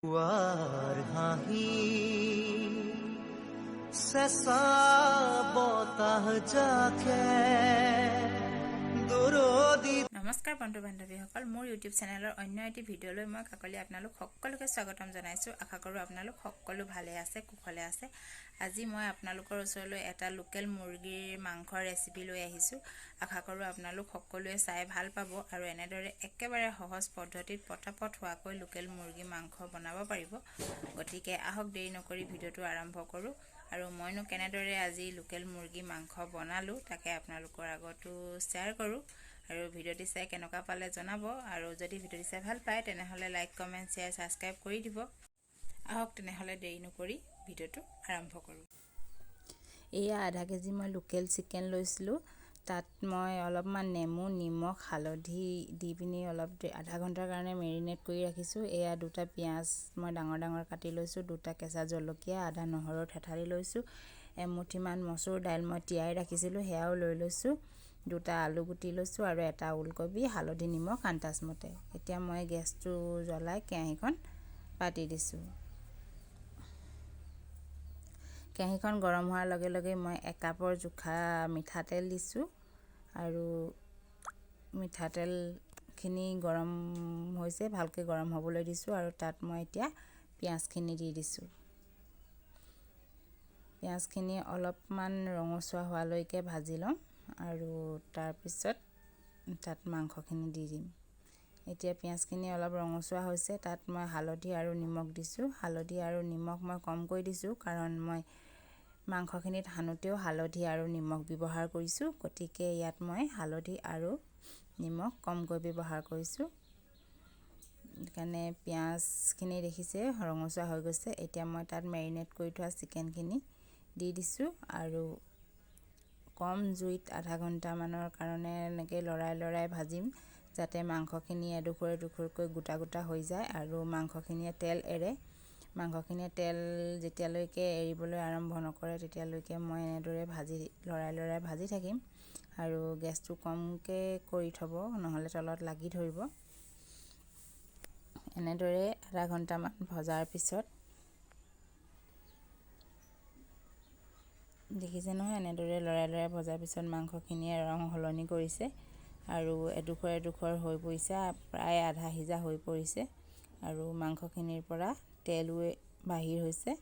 পুৱাৰ হাঁহি চেঁচা বতাহ জাকে দৰদি। নমস্কাৰ বন্ধু বান্ধৱীসকল, মোৰ ইউটিউব চেনেলৰ অন্য এটি ভিডিঅ'লৈ মই কাকলি আপোনালোক সকলোকে স্বাগতম জনাইছোঁ। আশা কৰোঁ আপোনালোক সকলো ভালে আছে, কুশলে আছে। আজি মই আপোনালোকৰ ওচৰলৈ এটা লোকেল মুৰ্গীৰ মাংসৰ ৰেচিপি লৈ আহিছোঁ। আশা কৰোঁ আপোনালোক সকলোৱে চাই ভাল পাব আৰু এনেদৰে একেবাৰে সহজ পদ্ধতিত পটাপট হোৱাকৈ লোকেল মুৰ্গী মাংস বনাব পাৰিব। গতিকে আহক দেৰি নকৰি ভিডিঅ'টো আৰম্ভ কৰোঁ আৰু মইনো কেনেদৰে আজি লোকেল মুৰ্গী মাংস বনালোঁ তাকে আপোনালোকৰ আগতো শ্বেয়াৰ কৰোঁ। আৰু ভিডিঅ'টি চাই কেনেকুৱা পালে জনাব, আৰু যদি ভিডিঅ'টি চাই ভাল পায় তেনেহ'লে লাইক, কমেণ্ট, শ্বেয়াৰ, ছাবস্ক্ৰাইব কৰি দিব। আহক তেনেহ'লে দেৰি নকৰি ভিডিঅ'টো আৰম্ভ কৰোঁ। এয়া আধা কেজি মই লোকেল চিকেন লৈছিলোঁ। তাত মই অলপমান নেমু, নিমখ, হালধি দি পিনি অলপ আধা ঘণ্টাৰ কাৰণে মেৰিনেট কৰি ৰাখিছোঁ। এয়া দুটা পিঁয়াজ মই ডাঙৰ ডাঙৰ কাটি লৈছোঁ, দুটা কেঁচা জলকীয়া, আদা নহৰু থেঠালি লৈছোঁ, এমুঠিমান মচুৰ দাইল মই তিয়াই ৰাখিছিলোঁ সেয়াও লৈ লৈছোঁ, দুটা আলু গুটি লৈছোঁ আৰু এটা ওলকবি, হালধি নিমখ আন্দাজমতে। এতিয়া মই গেছটো জ্বলাই কেৰাহীখন পাতি দিছোঁ। কেৰাহীখন গৰম হোৱাৰ লগে লগে মই 1 কাপৰ জোখা মিঠাতেল দিছোঁ আৰু মিঠাতেলখিনি গৰম হৈছে, ভালকৈ গৰম হ'বলৈ দিছোঁ আৰু তাত মই এতিয়া পিঁয়াজখিনি দি দিছোঁ। পিঁয়াজখিনি অলপমান ৰঙচুৱা হোৱালৈকে ভাজি ল'ম আৰু তাৰপিছত তাত মাংসখিনি দি দিম। এতিয়া পিঁয়াজখিনি অলপ ৰঙচুৱা হৈছে, তাত মই হালধি আৰু নিমখ দিছোঁ। হালধি আৰু নিমখ মই কমকৈ দিছোঁ কাৰণ মই মাংসখিনিত সানোতেও হালধি আৰু নিমখ ব্যৱহাৰ কৰিছোঁ। গতিকে ইয়াত মই হালধি আৰু নিমখ কমকৈ ব্যৱহাৰ কৰিছোঁ। সেইকাৰণে পিঁয়াজখিনি দেখিছে ৰঙচুৱা হৈ গৈছে। এতিয়া মই তাত মেৰিনেট কৰি থোৱা চিকেনখিনি দি দিছোঁ আৰু কম জুইত আধা ঘণ্টামানৰ কাৰণে এনেকৈ লৰাই ভাজিম, যাতে মাংসখিনি এডোখৰ এডোখৰকৈ গোটা গোটা হৈ যায় আৰু মাংসখিনিয়ে তেল এৰে। মাংসখিনিয়ে তেল যেতিয়ালৈকে এৰিবলৈ আৰম্ভ নকৰে তেতিয়ালৈকে মই এনেদৰে লৰাই ভাজি থাকিম আৰু গেছটো কমকৈ কৰি থ'ব, নহ'লে তলত লাগি ধৰিব। এনেদৰে আধা ঘণ্টামান ভজাৰ পিছত দেখিছে নহয়, এনেদৰে লৰাই ভজাৰ পিছত মাংসখিনিয়ে ৰং সলনি কৰিছে আৰু এডোখৰ এডোখৰ হৈ পৰিছে, প্ৰায় আধা সিজা হৈ পৰিছে আৰু মাংসখিনিৰ পৰা তেলো বাহিৰ হৈছে।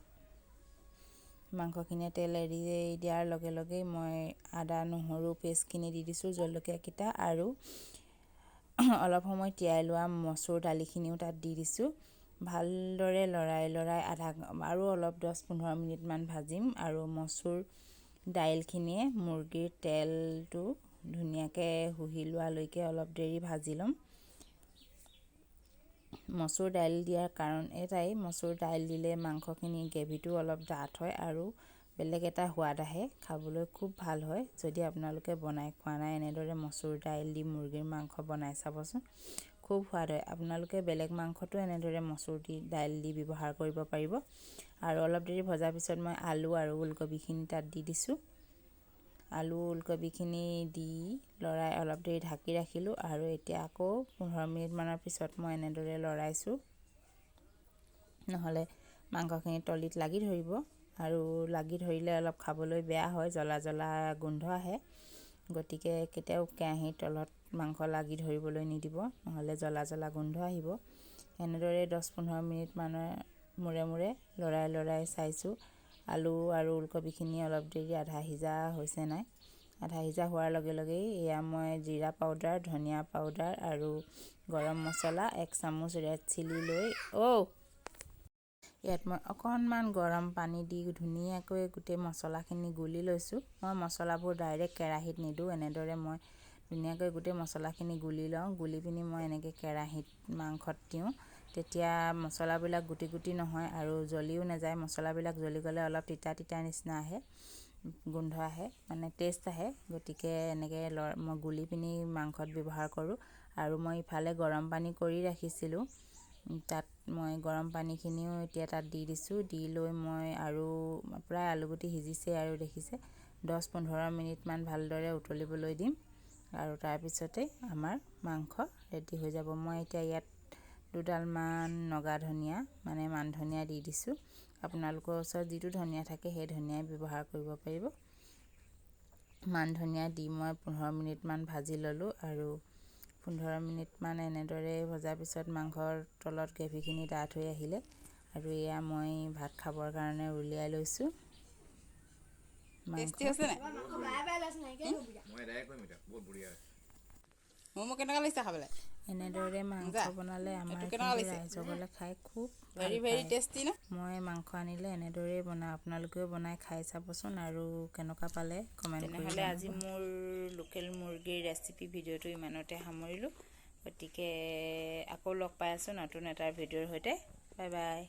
মাংসখিনিয়ে তেল এৰি দিয়াৰ লগে লগেই মই আদা নহৰু পেষ্টখিনি দি দিছোঁ, জলকীয়াকেইটা আৰু অলপ সময় তিয়াই লোৱা মচুৰ দালিখিনিও তাত দি দিছোঁ। ভালদৰে লৰাই আৰু অলপ 10-15 মিনিটমান ভাজিম আৰু মচুৰ দাইলখিনিয়ে মুৰ্গীৰ তেলটো ধুনীয়াকৈ শুহি লোৱালৈকে অলপ দেৰি ভাজি ল'ম। মচুৰ দাইল দিয়াৰ কাৰণ এটাই, মচুৰ দাইল দিলে মাংসখিনি গ্ৰেভিটো অলপ ডাঠ হয় আৰু বেলেগ এটা সোৱাদ আহে, খাবলৈ খুব ভাল হয়। যদি আপোনালোকে বনাই খোৱা নাই এনেদৰে মচুৰ দাইল দি মুৰ্গীৰ মাংস বনাই চাবচোন, খুব সোৱাদ হয়। আপোনালোকে বেলেগ মাংসটো এনেদৰে মচুৰ দাইল দি ব্যৱহাৰ কৰিব পাৰিব। আৰু অলপ দেৰি ভজাৰ পিছত মই আলু আৰু ওলকবিখিনি তাত দি দিছোঁ। আলু ওলকবিখিনি দি লৰাই অলপ দেৰি ঢাকি ৰাখিলোঁ আৰু এতিয়া আকৌ 15 মিনিটমানৰ পিছত মই এনেদৰে লৰাইছোঁ, নহ'লে মাংসখিনি তলিত লাগি ধৰিব আৰু লাগি ধৰিলে অলপ খাবলৈ বেয়া হয়, জ্বলা জ্বলা গোন্ধ আহে। গতিকে কেতিয়াও কেৰাহীৰ তলত মাংস লাগি ধৰিবলৈ নিদিব, নহ'লে জ্বলা জ্বলা গোন্ধ আহিব। এনেদৰে 10-15 মিনিটমানৰ মূৰে লৰাই চাইছোঁ আলু আৰু ওলকবিখিনি অলপ দেৰি আধা সিজা হৈছে নাই। আধা সিজা হোৱাৰ লগে লগেই এয়া মই জিৰা পাউডাৰ, ধনিয়া পাউডাৰ আৰু গৰম মছলা 1 চামুচ ৰেড চিলি লৈ ইয়াত মই অকণমান গৰম পানী দি ধুনীয়াকৈ গোটেই মছলাখিনি গুলি লৈছোঁ। মই মছলাবোৰ ডাইৰেক্ট কেৰাহীত নিদিওঁ, এনেদৰে মই ধুনীয়াকৈ গোটেই মছলাখিনি গুলি লওঁ। গুলি পিনি মই এনেকৈ কেৰাহীত মাংসত দিওঁ, তেতিয়া মছলাবিলাক গুটি গুটি নহয় আৰু জ্বলিও নাযায়। মছলাবিলাক জ্বলি গ'লে অলপ তিতা নিচিনা আহে, গোন্ধ আহে, মানে টেষ্ট আহে। গতিকে এনেকৈ মই গুলি পিনি মাংসত ব্যৱহাৰ কৰোঁ। আৰু মই ইফালে গৰম পানী কৰি ৰাখিছিলোঁ, তাত মই গৰম পানীখিনিও এতিয়া তাত দি দিছোঁ। দি লৈ মই আৰু প্ৰায় আলুগুটি সিজিছে আৰু দেখিছে 10-15 মিনিটমান ভালদৰে উতলিবলৈ দিম আৰু তাৰপিছতে আমাৰ মাংস ৰেডি হৈ যাব। মই এতিয়া ইয়াত দুডালমান নগা ধনিয়া মানে মান ধনিয়া দি দিছোঁ। আপোনালোকৰ ওচৰত যিটো ধনিয়া থাকে সেই ধনিয়াই ব্যৱহাৰ কৰিব পাৰিব। মান ধনিয়া দি মই 15 মিনিটমান ভাজি ল'লোঁ আৰু 15 মিনিটমান এনেদৰে ভজাৰ পিছত মাংসৰ তলত গ্ৰেভিখিনি ডাঠ হৈ আহিলে আৰু এয়া মই ভাত খাবৰ কাৰণে উলিয়াই লৈছোঁ। টেষ্টি আছে নাই? মোমো কেনেকুৱা লাগিছে খাবলৈ? এনেদৰে মাংস বনালে আমাৰ ৰাইজসকলে খাই খুব ভেৰি টেষ্টি ন? মই মাংস আনিলে এনেদৰেই বনাওঁ। আপোনালোকেও বনাই খাই চাবচোন আৰু কেনেকুৱা পালে কমেণ্ট কৰি তেনেহ'লে জনাব। আজি মোৰ লোকেল মুৰ্গীৰ ৰেচিপি ভিডিঅ'টো ইমানতে সামৰিলোঁ। গতিকে আকৌ লগ পাই আছোঁ নতুন এটা ভিডিঅ'ৰ সৈতে। Bye bye.